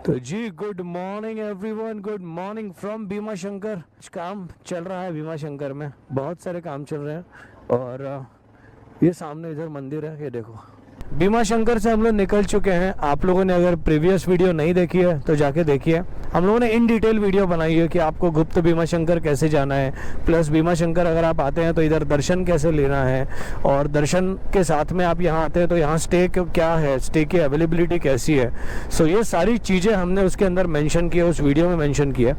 तो जी good morning everyone, good morning from Bhimashankar. काम चल रहा है भीमा शंकर में, बहुत सारे काम चल रहे हैं। और ये सामने इधर मंदिर है, ये देखो। भीमा शंकर से हम लोग निकल चुके हैं। आप लोगों ने अगर प्रीवियस वीडियो नहीं देखी है तो जाके देखिए। हम लोगों ने इन डिटेल वीडियो बनाई है कि आपको गुप्त भीमा शंकर कैसे जाना है, प्लस भीमा शंकर अगर आप आते हैं तो इधर दर्शन कैसे लेना है, और दर्शन के साथ में आप यहाँ आते हैं तो यहाँ स्टे क्या है, स्टे की अवेलेबिलिटी कैसी है। सो ये सारी चीज़ें हमने उसके अंदर मेंशन की है, उस वीडियो में मेंशन की है।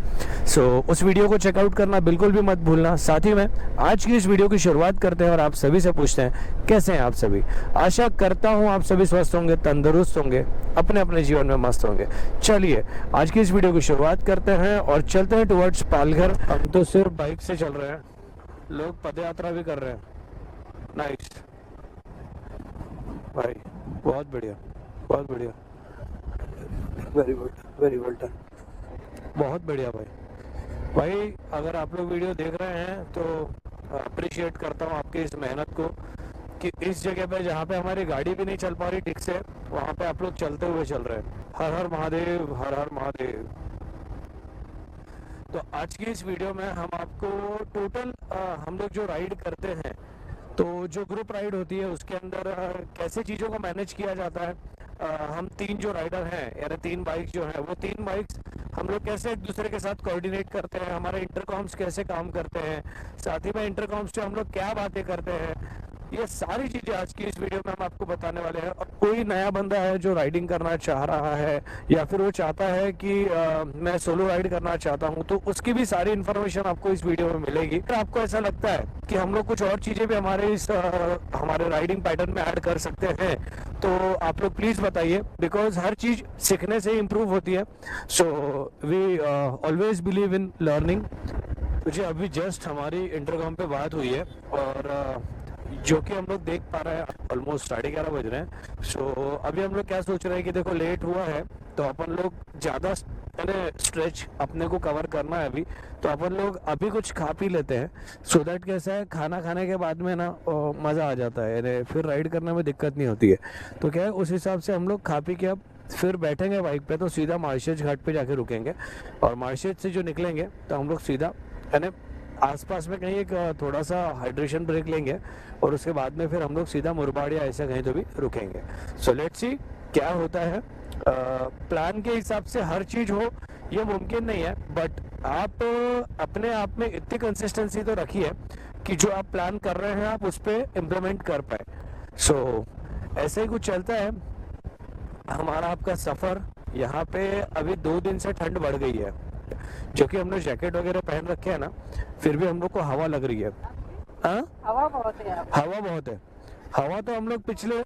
सो उस वीडियो को चेकआउट करना बिल्कुल भी मत भूलना। साथ ही में आज की इस वीडियो की शुरुआत करते हैं और आप सभी से पूछते हैं कैसे हैं आप सभी। आशा करता हूँ आप सभी स्वस्थ होंगे, तंदुरुस्त होंगे, अपने अपने जीवन में मस्त होंगे। चलिए आज की इस वीडियो की शुरुआत करते हैं और चलते हैं टुवर्ड्स पालघर। हम तो सिर्फ बाइक से चल रहे हैं, लोग पदयात्रा भी कर रहे हैं। नाइस भाई, बहुत बढ़िया, बहुत बढ़िया, very good, very well done, बहुत बढ़िया भाई। अगर आप लोग वीडियो देख रहे हैं तो अप्रिशिएट करता हूँ आपकी इस मेहनत को कि इस जगह पे जहाँ पे हमारी गाड़ी भी नहीं चल पा रही ठीक से, वहाँ पे आप लोग चलते हुए चल रहे हैं। हर हर महादेव, हर हर महादेव। तो आज की इस वीडियो में हम आपको टोटल हम लोग जो राइड करते हैं, तो जो ग्रुप राइड होती है उसके अंदर कैसे चीज़ों को मैनेज किया जाता है। हम 3 जो राइडर हैं, यानी 3 बाइक जो हैं, वो 3 बाइक्स हम लोग कैसे एक दूसरे के साथ कोऑर्डिनेट करते हैं, हमारे इंटरकॉम्स कैसे काम करते हैं, साथ ही में इंटरकॉम्स से हम लोग क्या बातें करते हैं, ये सारी चीजें आज की इस वीडियो में हम आपको बताने वाले हैं। और कोई नया बंदा है जो राइडिंग करना चाह रहा है या फिर वो चाहता है कि मैं सोलो राइड करना चाहता हूं, तो उसकी भी सारी इन्फॉर्मेशन आपको इस वीडियो में मिलेगी। अगर आपको ऐसा लगता है कि हम लोग कुछ और चीजें भी हमारे इस हमारे राइडिंग पैटर्न में ऐड कर सकते हैं तो आप लोग प्लीज बताइए, बिकॉज हर चीज सीखने से इम्प्रूव होती है। So we always believe in learning. मुझे अभी जस्ट हमारी इंटरकॉम पे बात हुई है और जो कि हम लोग देख पा रहे हैं ऑलमोस्ट 11:30 बज रहे हैं। सो अभी हम लोग क्या सोच रहे हैं कि देखो लेट हुआ है तो अपन लोग ज़्यादा स्ट्रेच अपने को कवर करना है अभी, तो अपन लोग अभी कुछ खा पी लेते हैं। सो दैट कैसा है, खाना खाने के बाद में ना मज़ा आ जाता है, यानी फिर राइड करने में दिक्कत नहीं होती है। तो क्या है, उस हिसाब से हम लोग खा पी के अब फिर बैठेंगे बाइक पे तो सीधा मार्शेज घाट पे जाके रुकेंगे, और मार्शेज से जो निकलेंगे तो हम लोग सीधा यानी आसपास में कहीं एक थोड़ा सा हाइड्रेशन ब्रेक लेंगे और उसके बाद में फिर हम लोग सीधा मुरबाड़ या ऐसे कहीं तो भी रुकेंगे। सो लेट्स सी क्या होता है। प्लान के हिसाब से हर चीज हो ये मुमकिन नहीं है, बट आप अपने आप में इतनी कंसिस्टेंसी तो रखिए कि जो आप प्लान कर रहे हैं आप उस पर इम्प्लीमेंट कर पाए। सो ऐसे ही कुछ चलता है हमारा आपका सफर। यहाँ पे अभी 2 दिन से ठंड बढ़ गई है, जो कि हम लोग जैकेट वगैरह पहन रखे हैं ना, फिर भी हम लोग को हवा लग रही है। हवा बहुत है, हवा बहुत है। हवा तो हम लोग पिछले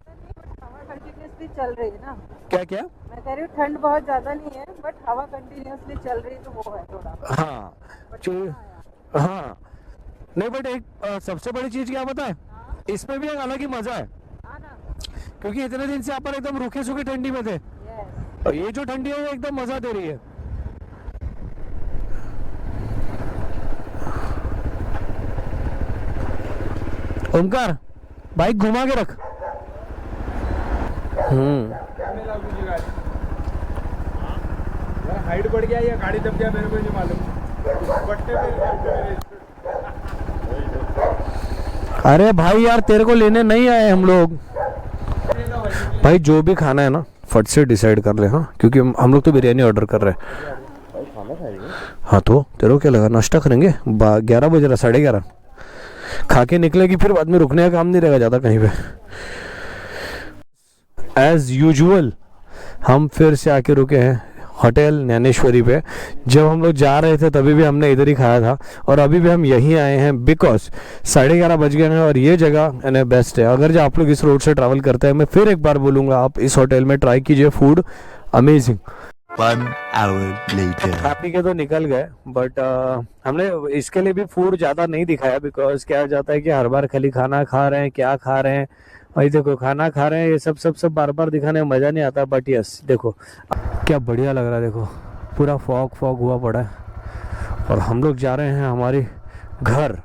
कंटिन्यूसली चल रही है ना। क्या क्या मैं कह रही हूँ ठंड बहुत ज्यादा नहीं है, बट हवा कंटिन्यूसली चल रही है तो वो है थोड़ा। हाँ नहीं, बट एक सबसे बड़ी चीज क्या पता है, इसमें भी एक अलग ही मजा है, क्योंकि इतने दिन से अपन एकदम रूखे सूखे ठंडी में थे, और ये जो ठंडी है वो एकदम मजा दे रही है। ओमकार बाइक घुमा के रख। हाइट बढ़ गया या गाड़ी दब गया मेरे को नहीं मालूम। अरे भाई यार, तेरे को लेने नहीं आए हम लोग। भाई जो भी खाना है ना फट से डिसाइड कर ले, हाँ, क्योंकि हम लोग तो बिरयानी ऑर्डर कर रहे हैं। हाँ तो तेरे को क्या लगा, नाश्ता करेंगे 11 बज रहा, 11:30 खा के निकलेगी, फिर बाद में रुकने का काम नहीं रहेगा ज़्यादा कहीं पे। एज यूजुअल हम फिर से आके रुके हैं होटल ज्ञानेश्वरी पे। जब हम लोग जा रहे थे तभी भी हमने इधर ही खाया था, और अभी भी हम यहीं आए हैं बिकॉज 11:30 बज गए हैं और ये जगह यानी बेस्ट है। अगर जो आप लोग इस रोड से ट्रैवल करते हैं, मैं फिर एक बार बोलूँगा आप इस होटल में ट्राई कीजिए, फूड अमेजिंग। 1 hour later. खा पी के तो निकल गए, बट हमने इसके लिए भी फूड ज़्यादा नहीं दिखाया, बिकॉज क्या हो जाता है कि हर बार खाली खाना खा रहे हैं, क्या खा रहे हैं, भाई देखो खाना खा रहे हैं, ये सब बार बार दिखाने में मज़ा नहीं आता। बट यस देखो क्या बढ़िया लग रहा है, देखो पूरा फॉग हुआ पड़ा है और हम लोग जा रहे हैं हमारे घर।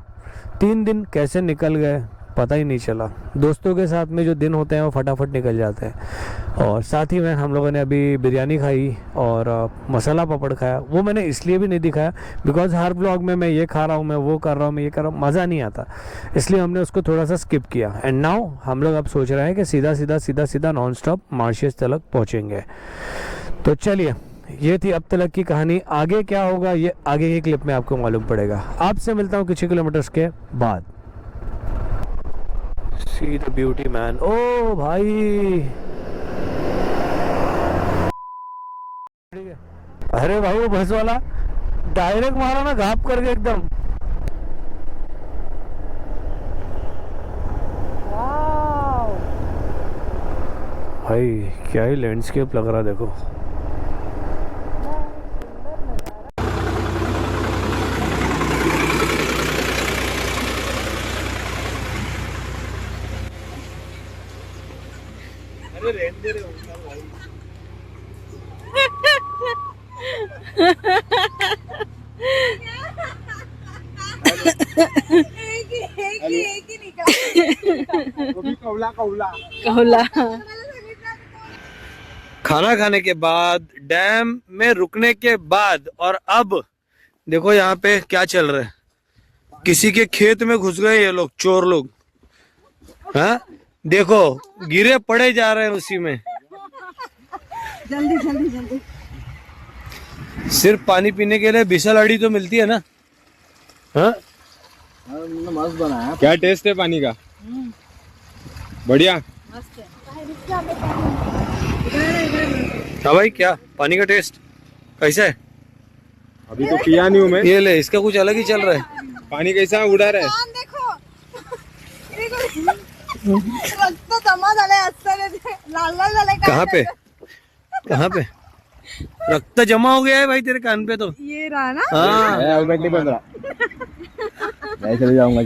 3 दिन कैसे निकल गए पता ही नहीं चला। दोस्तों के साथ में जो दिन होते हैं वो फटाफट निकल जाते हैं। और साथ ही में हम लोगों ने अभी बिरयानी खाई और मसाला पापड़ खाया। वो मैंने इसलिए भी नहीं दिखाया बिकॉज हर ब्लॉग में मैं ये खा रहा हूँ, मैं वो कर रहा हूँ, मैं ये कर रहा हूँ, मज़ा नहीं आता, इसलिए हमने उसको थोड़ा सा स्किप किया। एंड नाउ हम लोग अब सोच रहे हैं कि सीधा नॉन स्टॉप मॉरिशस तक पहुँचेंगे। तो चलिए, ये थी अब तक की कहानी। आगे क्या होगा ये आगे की क्लिप में आपको मालूम पड़ेगा। आपसे मिलता हूँ कुछ ही किलोमीटर्स के बाद। See the beauty man. ओ भाई, अरे भाई वो बस वाला डायरेक्ट मारा ना घाप करके एकदम। भाई क्या ही लैंडस्केप लग रहा है, देखो। कौला कौला कहला खाना खाने के बाद, डैम में रुकने के बाद, और अब देखो यहाँ पे क्या चल रहा है। किसी के खेत में घुस गए ये लोग, चोर लोग। हाँ देखो, गिरे पड़े जा रहे हैं उसी में। जल्दी जल्दी जल्दी। सिर्फ पानी पीने के लिए बिसल अड़ी तो मिलती है ना। हाँ मस्त बनाया। क्या टेस्ट है पानी का? बढ़िया। मस्त है। हाँ भाई, क्या पानी का टेस्ट कैसा है? अभी तो पिया नहीं हूँ मैं। ये ले, इसका कुछ अलग ही चल रहा है। पानी कैसा उड़ा रहा है? देखो रक्त जमा झालाय असं लाल लाल झालाय। कहाँ पे कहाँ पे रक्त जमा हो गया है भाई तेरे कान पे तो। ये रहा ना। हाँ हेलमेट नहीं बन रहा। मैं चले जाऊंगा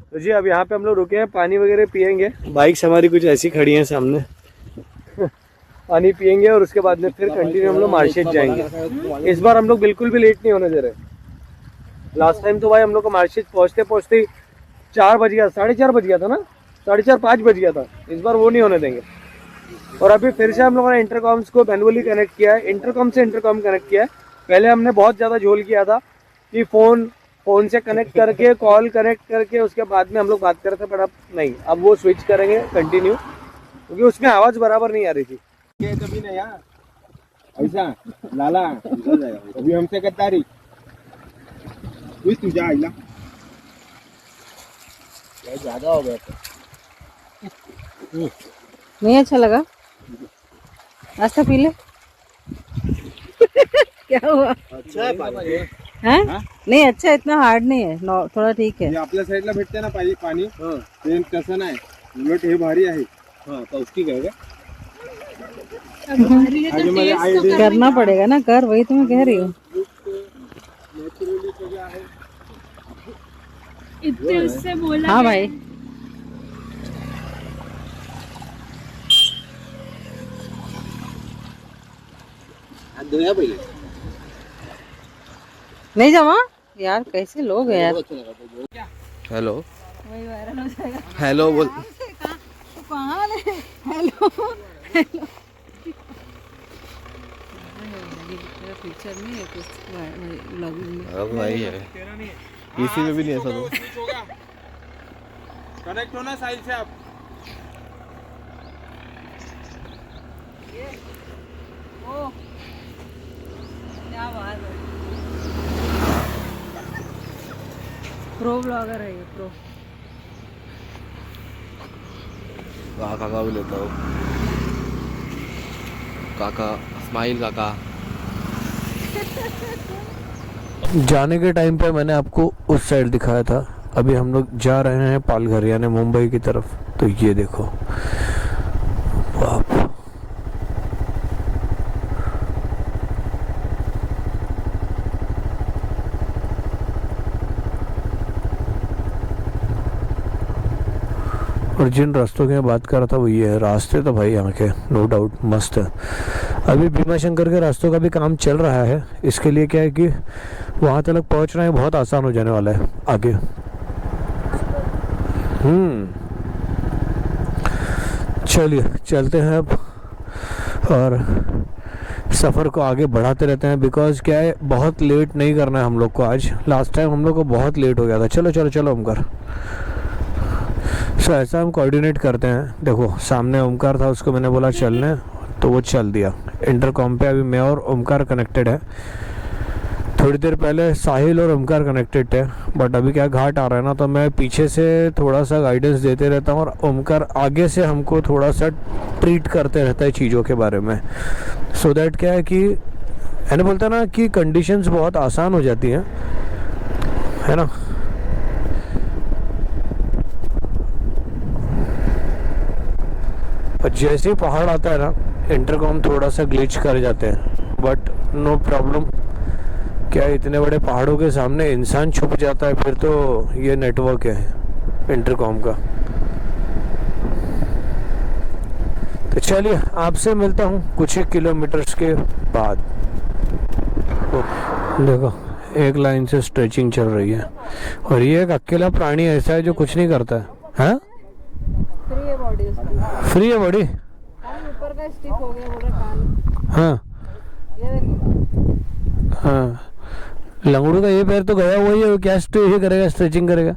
तो जी, अब यहाँ पे हम लोग रुके हैं, पानी वगैरह पियेंगे। बाइक्स हमारी कुछ ऐसी खड़ी हैं सामने। पानी पियेंगे और उसके बाद में फिर कंटिन्यू हम लोग मार्शेज जाएंगे। इस बार हम लोग बिल्कुल भी लेट नहीं होने दे रहे। लास्ट टाइम तो भाई हम लोग को मार्शेज पहुँचते पहुँचते 4 बज गया, 4:30 बज गया था ना, 4:30 5 बज गया था। इस बार वो नहीं होने देंगे। और अभी फिर से हम लोगों ने इंटरकॉम्स को मैनुअली कनेक्ट किया है, इंटरकॉम से इंटरकॉम कनेक्ट किया है। पहले हमने बहुत ज़्यादा झोल किया था कि फ़ोन से कनेक्ट करके, कॉल कनेक्ट करके उसके बाद में हम लोग बात कर रहे थे, पर अब नहीं, अब वो स्विच करेंगे कंटिन्यू, क्योंकि उसमें आवाज़ बराबर नहीं आ रही थी। कभी नहीं यार ऐसा लाला अभी हमसे गद्दारी हुई। तुझा आईला ज्यादा हो गया तो। नहीं अच्छा लगा? नाश्ता पी ले। क्या हुआ? अच्छा है पानी। हैं? नहीं अच्छा, इतना हार्ड नहीं है, थोड़ा ठीक है। हे आपल्या साईडला भेटते ना पाणी ते तसं नाही, उलट हे भारी आहे। हाँ पौष्टिक है क्या? करना पड़ेगा ना, कर, वही तो मैं कह रही हूँ। इतने उससे बोला। हाँ भाई, नहीं जमा यार, कैसे लोग हैं यार। हेलो हेलो बोल। कहाँ हेलो पिक्चर में अब भाई है, इसी में भी नहीं ऐसा तो। कनेक्ट होना साइड से आप। क्या बात है, प्रो ब्लॉगर है ये, प्रो। काका भी लेता हूँ, काका स्माइल काका। जाने के टाइम पे मैंने आपको उस साइड दिखाया था। अभी हम लोग जा रहे हैं पालघर यानी मुंबई की तरफ। तो ये देखो, बाप, और जिन रास्तों की मैं बात कर रहा था वो ये है। रास्ते तो भाई यहाँ के नो डाउट मस्त है। अभी भीमा शंकर के रास्तों का भी काम चल रहा है। इसके लिए क्या है कि वहाँ तक पहुँचना है बहुत आसान हो जाने वाला है आगे। चलिए चलते हैं अब और सफ़र को आगे बढ़ाते रहते हैं। बिकॉज क्या है, बहुत लेट नहीं करना है हम लोग को आज। लास्ट टाइम हम लोग को बहुत लेट हो गया था। चलो चलो चलो ओमकार। सो ऐसा हम कोऑर्डिनेट करते हैं। देखो सामने ओमकार था, उसको मैंने बोला चलने, तो वो चल दिया। इंटरकॉम पे अभी मैं और ओमकार कनेक्टेड है। थोड़ी देर पहले साहिल और ओमकार कनेक्टेड थे, बट अभी क्या घाट आ रहा है ना, तो मैं पीछे से थोड़ा सा गाइडेंस देते रहता हूँ और ओमकार आगे से हमको थोड़ा सा ट्रीट करते रहता है चीज़ों के बारे में। सो दैट क्या है कि मैंने बोलता ना कि कंडीशंस बहुत आसान हो जाती हैं, है ना। और जैसे ही पहाड़ आता है ना, इंटरकॉम थोड़ा सा ग्लिच कर जाते हैं, बट नो प्रॉब्लम। क्या इतने बड़े पहाड़ों के सामने इंसान छुप जाता है, फिर तो ये नेटवर्क है इंटरकॉम का। तो चलिए आपसे मिलता हूँ कुछ ही किलोमीटर्स के बाद। देखो एक लाइन से स्ट्रेचिंग चल रही है और ये एक अकेला प्राणी ऐसा है जो कुछ नहीं करता है। हाँ फ्री है बॉडी उसकी। फ्री है बॉडी। ऊपर का स्टिफ हो गया पूरा कान। हाँ ये देखो। हाँ लंगड़ू का ये पैर तो गया हुआ ही है, क्या ये करेगा, स्ट्रेचिंग करेगा।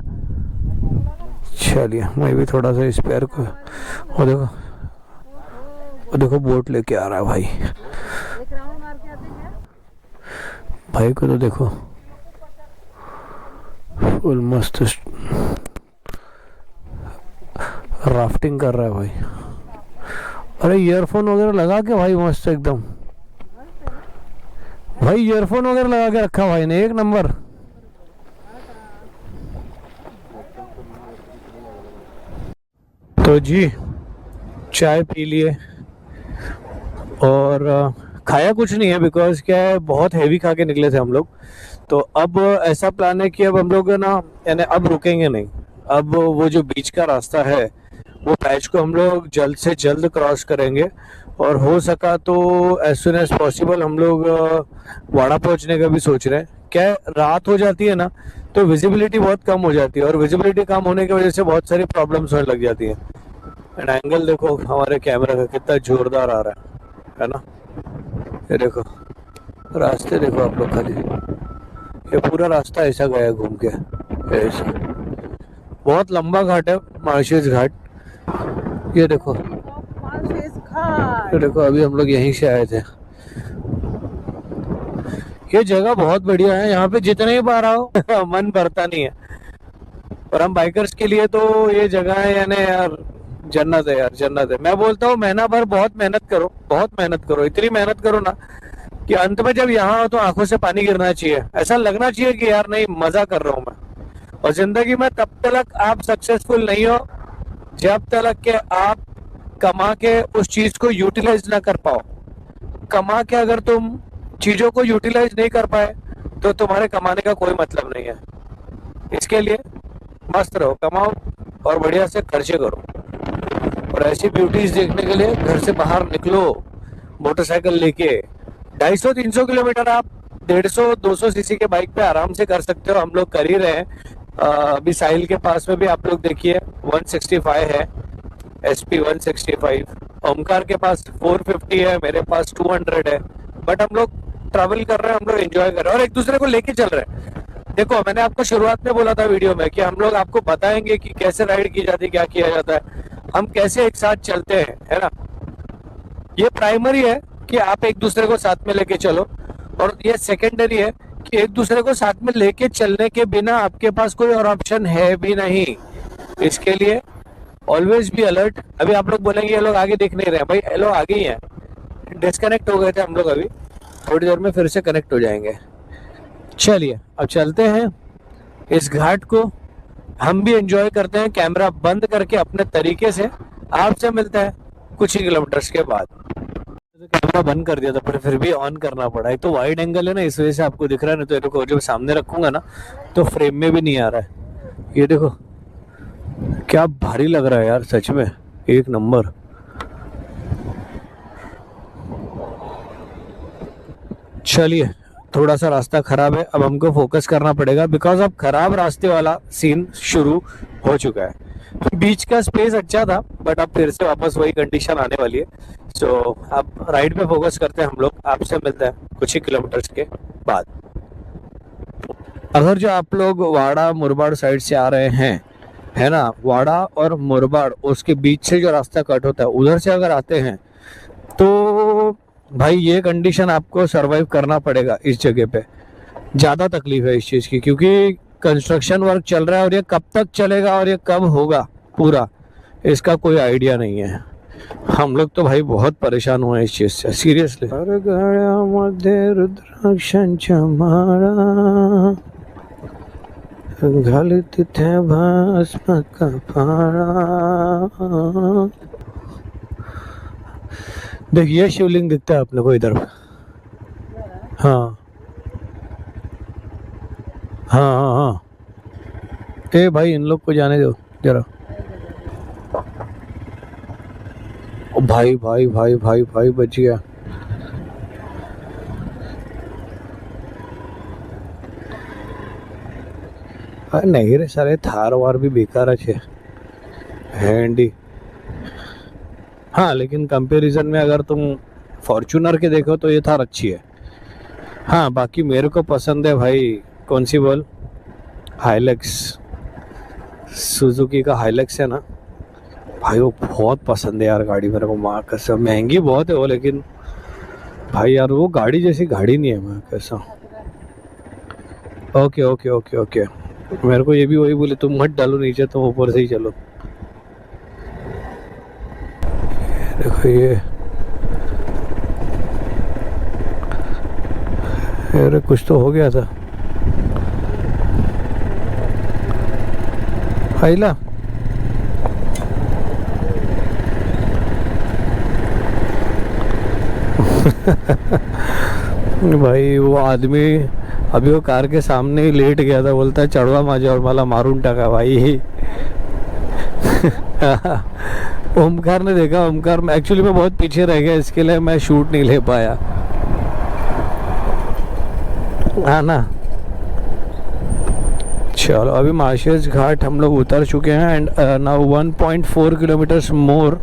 चलिए मैं भी थोड़ा सा इस पैर को, वो देखो बोट लेके आ रहा है भाई। एक राउंड मार के आते हैं भाई को तो देखो फुल मस्त राफ्टिंग कर रहा है भाई। अरे ईयरफोन वगैरह लगा के भाई मस्त एकदम भाई, ईयरफोन वगैरह लगा के रखा भाई ने, एक नंबर। तो जी चाय पी लिए और खाया कुछ नहीं है, बिकॉज क्या है बहुत हैवी खा के निकले थे हम लोग। तो अब ऐसा प्लान है कि अब हम लोग ना यानी अब रुकेंगे नहीं। अब वो जो बीच का रास्ता है वो पैच को हम लोग जल्द से जल्द क्रॉस करेंगे और हो सका तो एज सुन एज पॉसिबल हम लोग वाड़ा पहुंचने का भी सोच रहे हैं। क्या रात हो जाती है ना तो विजिबिलिटी बहुत कम हो जाती है और विजिबिलिटी कम होने की वजह से बहुत सारी प्रॉब्लम्स होने लग जाती है। एंड एंगल देखो हमारे कैमरा का कितना जोरदार आ रहा है ना। ये देखो रास्ते देखो आप लोग, खाली ये पूरा रास्ता ऐसा गया घूम के ऐसा। बहुत लंबा घाट है मार्शेस घाट। ये देखो अभी हम लोग यहीं से आए थे। ये जगह बहुत बढ़िया है, यहाँ पे जितने ही बार आओ मन भरता नहीं है। और हम बाइकर्स के लिए तो ये जगह है यानी यार जन्नत है यार, जन्नत है। मैं बोलता हूँ महीना भर बहुत मेहनत करो, बहुत मेहनत करो, इतनी मेहनत करो ना कि अंत में जब यहाँ हो तो आंखों से पानी गिरना चाहिए। ऐसा लगना चाहिए कि यार नहीं मजा कर रहा हूँ मैं। और जिंदगी में तब तक आप सक्सेसफुल नहीं हो जब तक के आप कमा के उस चीज को यूटिलाइज ना कर पाओ। कमा के अगर तुम चीजों को यूटिलाइज नहीं कर पाए तो तुम्हारे कमाने का कोई मतलब नहीं है। इसके लिए मस्त रहो, कमाओ और बढ़िया से खर्चे करो। और ऐसी ब्यूटीज देखने के लिए घर से बाहर निकलो मोटरसाइकिल लेके। 250-300 किलोमीटर आप 150-200 सीसी के बाइक पे आराम से कर सकते हो। हम लोग कर ही रहे हैं। अभी साहिल के पास में भी आप लोग देखिए 165 है, SP 165। ओमकार के पास 450 है, मेरे पास 200 है। बट हम लोग ट्रैवल कर रहे हैं, हम लोग एंजॉय कर रहे हैं और एक दूसरे को लेके चल रहे हैं। देखो मैंने आपको शुरुआत में बोला था वीडियो में कि हम लोग आपको बताएंगे कि कैसे राइड की जाती है, क्या किया जाता है, हम कैसे एक साथ चलते हैं, है ना। ये प्राइमरी है कि आप एक दूसरे को साथ में लेके चलो और ये सेकेंडरी है कि एक दूसरे को साथ में लेके चलने के बिना आपके पास कोई और ऑप्शन है भी नहीं। इसके लिए ऑलवेज बी अलर्ट। अभी आप लोग बोलेंगे ये लोग आगे दिख नहीं रहे, भाई ये लोग आगे ही हैं। डिस्कनेक्ट हो गए थे हम लोग, अभी थोड़ी देर में फिर से कनेक्ट हो जाएंगे। चलिए अब चलते हैं इस घाट को, हम भी एंजॉय करते हैं कैमरा बंद करके अपने तरीके से। आपसे मिलते हैं कुछ ही किलोमीटर्स के बाद। कैमरा बंद कर दिया था पर फिर भी ऑन करना पड़ा। एक तो वाइड एंगल है ना, इस वजह से आपको दिख रहा है, नहीं तो ये देखो जब सामने रखूंगा ना तो फ्रेम में भी नहीं आ रहा है। ये देखो क्या भारी लग रहा है यार, सच में एक नंबर। चलिए, थोड़ा सा रास्ता खराब है, अब हमको फोकस करना पड़ेगा बिकॉज अब खराब रास्ते वाला सीन शुरू हो चुका है। बीच का स्पेस अच्छा था बट अब फिर से वापस वही कंडीशन आने वाली है। सो अब राइड पे फोकस करते हैं हम लोग। आपसे मिलते हैं कुछ ही किलोमीटर्स के बाद। अगर जो आप लोग वाड़ा मुरबाड़ साइड से आ रहे हैं, है ना, वाड़ा और मुरबाड़ उसके बीच से जो रास्ता कट होता है उधर से अगर आते हैं तो भाई ये कंडीशन आपको सरवाइव करना पड़ेगा। इस जगह पे ज़्यादा तकलीफ है इस चीज़ की, क्योंकि कंस्ट्रक्शन वर्क चल रहा है और ये कब तक चलेगा और ये कब होगा पूरा, इसका कोई आइडिया नहीं है। हम लोग तो भाई बहुत परेशान हुए इस चीज़ से, सीरियसली। देखिए शिवलिंग दिखता है अपने को इधर। हाँ हाँ हाँ हाँ। ए भाई इन लोग को जाने दो जरा। ओ भाई भाई भाई भाई भाई बच गया। अरे नहीं रे सारे, थार वार भी बेकार अच्छे हैंडी। हाँ लेकिन कंपैरिजन में अगर तुम फॉर्च्यूनर के देखो तो ये थार अच्छी है। हाँ बाकी मेरे को पसंद है भाई, कौन सी बोल, हाइलक्स, सुजुकी का हाइलक्स है ना भाई, वो बहुत पसंद है यार गाड़ी मेरे को। माँ कसम महंगी बहुत है वो, लेकिन भाई यार वो गाड़ी जैसी गाड़ी नहीं है माँ कसम। ओके ओके ओके ओके, मेरे को ये भी वही बोले तुम मत डालो नीचे, तुम ऊपर से ही चलो। देखो ये अरे कुछ तो हो गया था आइला। भाई वो आदमी अभी वो कार के सामने ही लेट गया था, बोलता है चढ़वा माझ्यावर मला मारून टाका भाई। ओमकार ने देखा, ओमकार में एक्चुअली मैं बहुत पीछे रह गया, इसके लिए मैं शूट नहीं ले पाया। हाँ ना, चलो अभी मार्शेस घाट हम लोग उतर चुके हैं and now 1.4 kilometres more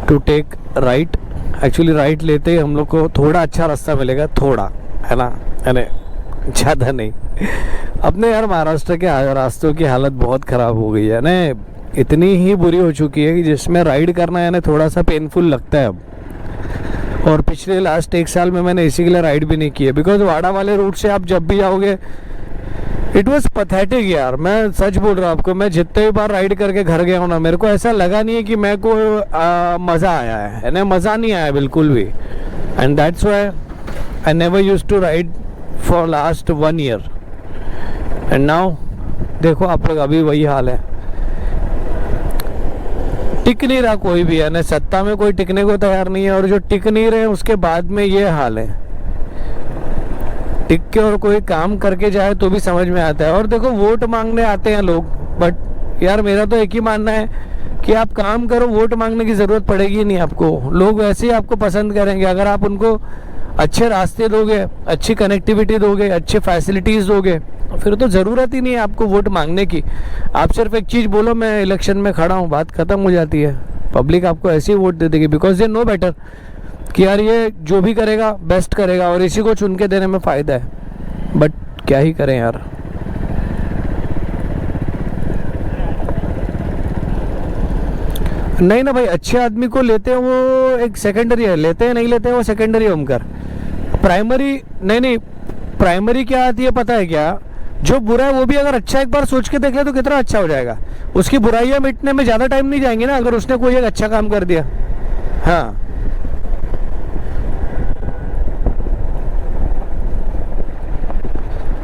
to take right. Actually right लेते ही हम लोग को थोड़ा अच्छा रास्ता मिलेगा, थोड़ा, है ना, यानी ज़्यादा नहीं। अपने यार महाराष्ट्र के रास्तों की हालत बहुत ख़राब हो गई है ना, इतनी ही बुरी हो चुकी है कि जिसमें राइड करना है ना थोड़ा सा पेनफुल लगता है अब। और पिछले लास्ट 1 साल में मैंने इसी के लिए राइड भी नहीं की है, बिकॉज वाड़ा वाले रूट से आप जब भी जाओगे इट वॉज पैथेटिक यार। मैं सच बोल रहा हूँ आपको, मैं जितने भी बार राइड करके घर गया हूँ ना, मेरे को ऐसा लगा नहीं है कि मेरे को मज़ा आया है ना, मज़ा नहीं आया बिल्कुल भी। And that's why I never used to ride for last 1 year. And now देखो आप लोग, अभी वही हाल है, टिक नहीं रहा कोई भी, है ना, सत्ता में कोई टिकने को तैयार नहीं है, और जो टिक नहीं रहे उसके बाद में ये हाल है। टिक के और कोई काम करके जाए तो भी समझ में आता है। और देखो वोट मांगने आते हैं लोग, बट यार मेरा तो एक ही मानना है कि आप काम करो, वोट मांगने की ज़रूरत पड़ेगी नहीं आपको। लोग वैसे ही आपको पसंद करेंगे अगर आप उनको अच्छे रास्ते दोगे, अच्छी कनेक्टिविटी दोगे, अच्छे फैसिलिटीज़ दोगे, फिर तो ज़रूरत ही नहीं है आपको वोट मांगने की। आप सिर्फ एक चीज़ बोलो, मैं इलेक्शन में खड़ा हूँ, बात ख़त्म हो जाती है। पब्लिक आपको ऐसे ही वोट दे देगी, बिकॉज दे नो बेटर कि यार ये जो भी करेगा बेस्ट करेगा और इसी को चुन के देने में फ़ायदा है। बट क्या ही करें यार। नहीं ना भाई, अच्छे आदमी को लेते हैं वो एक सेकेंडरी है, लेते हैं नहीं लेते हैं वो सेकेंडरी है ओमकार। प्राइमरी नहीं, प्राइमरी क्या आती है पता है क्या, जो बुरा है वो भी अगर अच्छा एक बार सोच के देख ले तो कितना अच्छा हो जाएगा। उसकी बुराइयां मिटने में ज़्यादा टाइम नहीं जाएंगे ना अगर उसने कोई एक अच्छा काम कर दिया। हाँ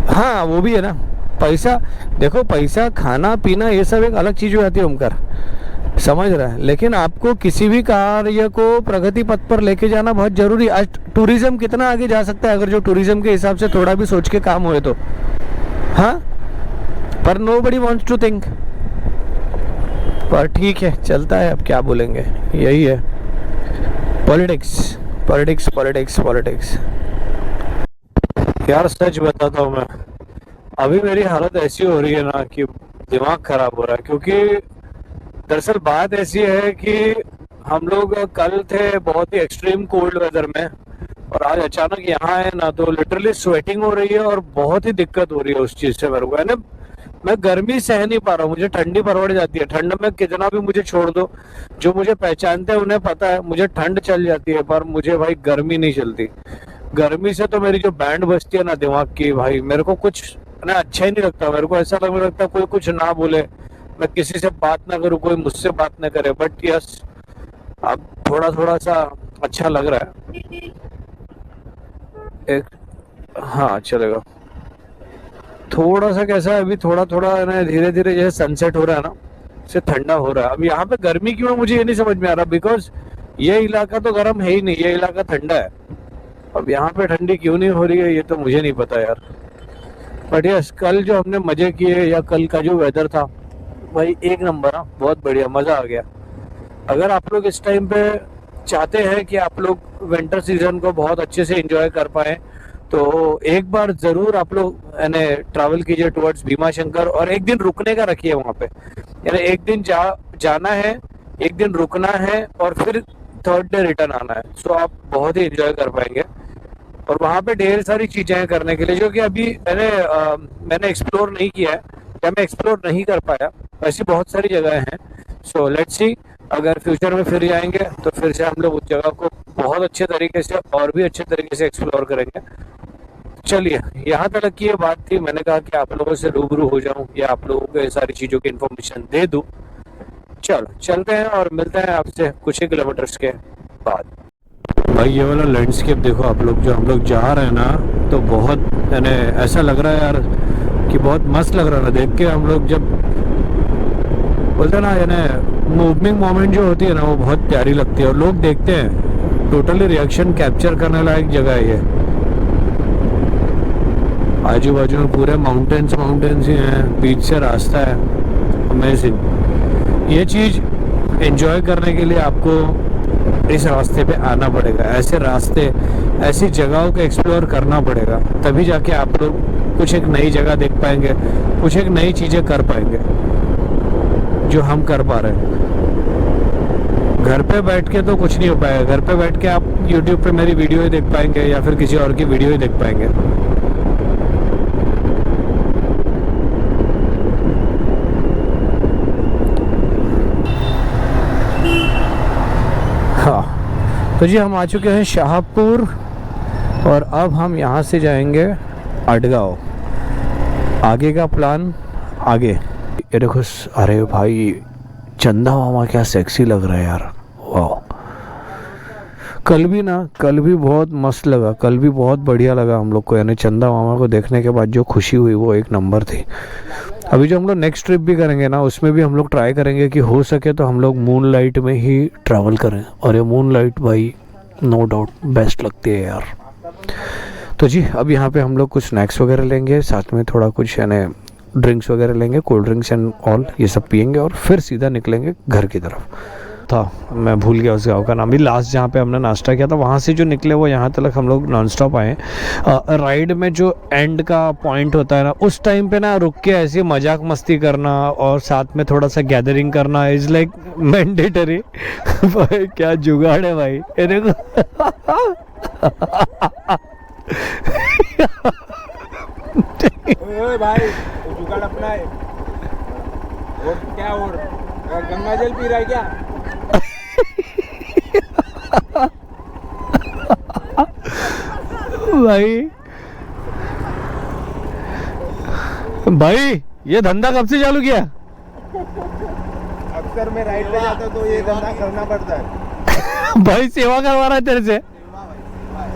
हाँ वो भी है ना। पैसा देखो, पैसा खाना पीना ये सब एक अलग चीज़ हो जाती है ओमकार, समझ रहा है, लेकिन आपको किसी भी कार्य को प्रगति पथ पर लेके जाना बहुत जरूरी। आज टूरिज्म कितना आगे जा सकता है अगर जो टूरिज्म के हिसाब से थोड़ा भी सोच के काम हुए तो। हाँ पर नोबडी वांट्स टू थिंक, पर ठीक है, चलता है, अब क्या बोलेंगे, यही है पॉलिटिक्स पॉलिटिक्स पॉलिटिक्स पॉलिटिक्स। यार सच बताता हूँ मैं, अभी मेरी हालत ऐसी हो रही है ना कि दिमाग खराब हो रहा है, क्योंकि दरअसल बात ऐसी है कि हम लोग कल थे बहुत ही एक्सट्रीम कोल्ड वेदर में, और आज अचानक यहाँ है ना तो लिटरली स्वेटिंग हो रही है और बहुत ही दिक्कत हो रही है उस चीज से मेरे को, है ना। मैं गर्मी सह नहीं पा रहा हूँ, मुझे ठंडी परवड़ जाती है। ठंड में कितना भी मुझे छोड़ दो, जो मुझे पहचानते हैं उन्हें पता है मुझे ठंड चल जाती है, पर मुझे भाई गर्मी नहीं चलती। गर्मी से तो मेरी जो बैंड बजती है ना दिमाग की, भाई मेरे को कुछ ना अच्छा ही नहीं लगता। मेरे को ऐसा लगने लगता है कोई कुछ ना बोले, मैं किसी से बात ना करूँ, कोई मुझसे बात ना करे। बट यस, अब थोड़ा थोड़ा सा अच्छा लग रहा है। एक हाँ चलेगा, थोड़ा सा कैसा है अभी, थोड़ा थोड़ा ना धीरे धीरे जैसे सनसेट हो रहा है ना, इससे ठंडा हो रहा है। अब यहाँ पे गर्मी क्यों है मुझे ये नहीं समझ में आ रहा, बिकॉज ये इलाका तो गर्म है ही नहीं, ये इलाका ठंडा है। अब यहाँ पे ठंडी क्यों नहीं हो रही है ये तो मुझे नहीं पता यार। बट यस, कल जो हमने मजे किए या कल का जो वेदर था भाई एक नंबर, बहुत बढ़िया, मजा आ गया। अगर आप लोग इस टाइम पे चाहते हैं कि आप लोग विंटर सीजन को बहुत अच्छे से एंजॉय कर पाए, तो एक बार जरूर आप लोग यानी ट्रैवल कीजिए टुवर्ड्स भीमा शंकर, और एक दिन रुकने का रखिए वहाँ पे। यानी एक दिन जाना है, एक दिन रुकना है, और फिर थर्ड डे रिटर्न आना है। सो आप बहुत ही एंजॉय कर पाएंगे। और वहाँ पे ढेर सारी चीजें हैं करने के लिए जो कि अभी मैंने एक्सप्लोर नहीं किया है या मैं एक्सप्लोर नहीं कर पाया। ऐसी बहुत सारी जगह हैं। सो लेट्स सी, अगर फ्यूचर में फिर जाएंगे तो फिर से हम लोग उस जगह को बहुत अच्छे तरीके से और भी अच्छे तरीके से एक्सप्लोर करेंगे। चलिए, यहाँ तक की ये बात थी, मैंने कहा कि आप लोगों से रूबरू हो जाऊं या आप लोगों को ये सारी चीजों की इन्फॉर्मेशन दे दूं। चलो चलते हैं और मिलते हैं आपसे कुछ ही किलोमीटर्स के बाद। भाई ये वाला लैंडस्केप देखो आप लोग, जो हम लोग जा रहे हैं ना, तो बहुत यानी ऐसा लग रहा है यार कि बहुत मस्त लग रहा है ना देख के। हम लोग जब बोलते हैं ना, यानी मूविंग मोमेंट जो होती है ना वो बहुत प्यारी लगती है, और लोग देखते हैं। टोटली रिएक्शन कैप्चर करने लायक जगह है ये। आजू बाजू में पूरे माउंटेन्स ही हैं, बीच से रास्ता है, अमेजिंग। ये चीज एंजॉय करने के लिए आपको इस रास्ते पे आना पड़ेगा, ऐसे रास्ते, ऐसी जगहों को एक्सप्लोर करना पड़ेगा, तभी जाके आप लोग कुछ एक नई जगह देख पाएंगे, कुछ एक नई चीजें कर पाएंगे जो हम कर पा रहे हैं। घर पे बैठ के तो कुछ नहीं हो पाएगा। घर पे बैठ के आप YouTube पे मेरी वीडियो ही देख पाएंगे या फिर किसी और की वीडियो ही देख पाएंगे। हाँ, तो जी हम आ चुके हैं शाहपुर, और अब हम यहाँ से जाएंगे अडगांव। आगे का प्लान आगे। ये देखो, अरे भाई चंदा मामा क्या सेक्सी लग रहा है यार, वाह। कल भी बहुत मस्त लगा, कल भी बहुत बढ़िया लगा हम लोग को, यानी चंदा मामा को देखने के बाद जो खुशी हुई वो एक नंबर थी। अभी जो हम लोग नेक्स्ट ट्रिप भी करेंगे ना, उसमें भी हम लोग ट्राई करेंगे कि हो सके तो हम लोग मून लाइट में ही ट्रैवल करें, और ये मून लाइट भाई नो डाउट बेस्ट लगती है यार। तो जी अब यहाँ पे हम लोग कुछ स्नैक्स वगैरह लेंगे, साथ में थोड़ा कुछ यानी ड्रिंक्स वगैरह लेंगे, कोल्ड ड्रिंक्स एंड ऑल ये सब पियेंगे, और फिर सीधा निकलेंगे घर की तरफ। था मैं भूल गया उस गाँव का नाम भी। लास्ट जहाँ पे हमने नाश्ता किया था वहाँ से जो निकले वो यहाँ तक हम लोग नॉन स्टॉप आए। राइड में जो एंड का पॉइंट होता है ना, उस टाइम पे ना रुक के ऐसे मजाक मस्ती करना और साथ में थोड़ा सा गैदरिंग करना इज़ लाइक मैंडेटरी। भाई क्या जुगाड़ है भाई, ये देखो। ओए भाई, वो जुगाड़ अपना है। और क्या, और गंगा जल पी रहा है क्या? भाई ये धंधा कब से चालू किया? अक्सर मैं राइड पे जाता तो ये धंधा करना पड़ता है। भाई सेवा करवा रहा है तेरे से?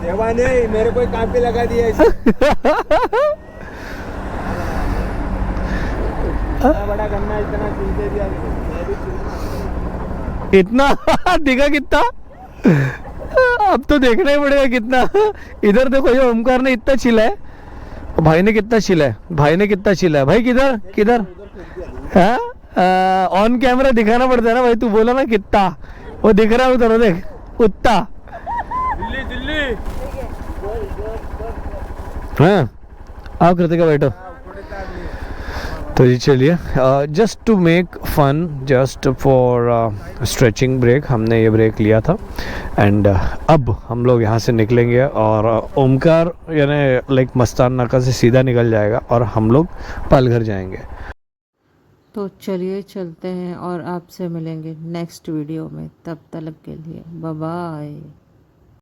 सेवा नहीं, मेरे को काम पे लगा दिया इसे। बड़ा गन्ना इतना चुनते दिया, इतना दिखा कितना? अब तो देखना ही पड़ेगा कितना। इधर देखो, ये ओमकार ने इतना छिला है, भाई ने कितना छिला है, भाई ने कितना छिला है। भाई किधर किधर है? ऑन कैमरा दिखाना पड़ता है ना भाई, तू बोला ना कितना, वो दिख रहा है उधर, देख कुत्ता। दिल्ली दिल्ली हाँ आप कृतिका बैठो। तो जी चलिए, just to make fun, just for stretching break हमने ये ब्रेक लिया था। एंड अब हम लोग यहाँ से निकलेंगे और ओमकार यानी लाइक मस्तान नाका से सीधा निकल जाएगा और हम लोग पालघर जाएंगे। तो चलिए चलते हैं और आपसे मिलेंगे नेक्स्ट वीडियो में, तब तक के लिए बाय बाय।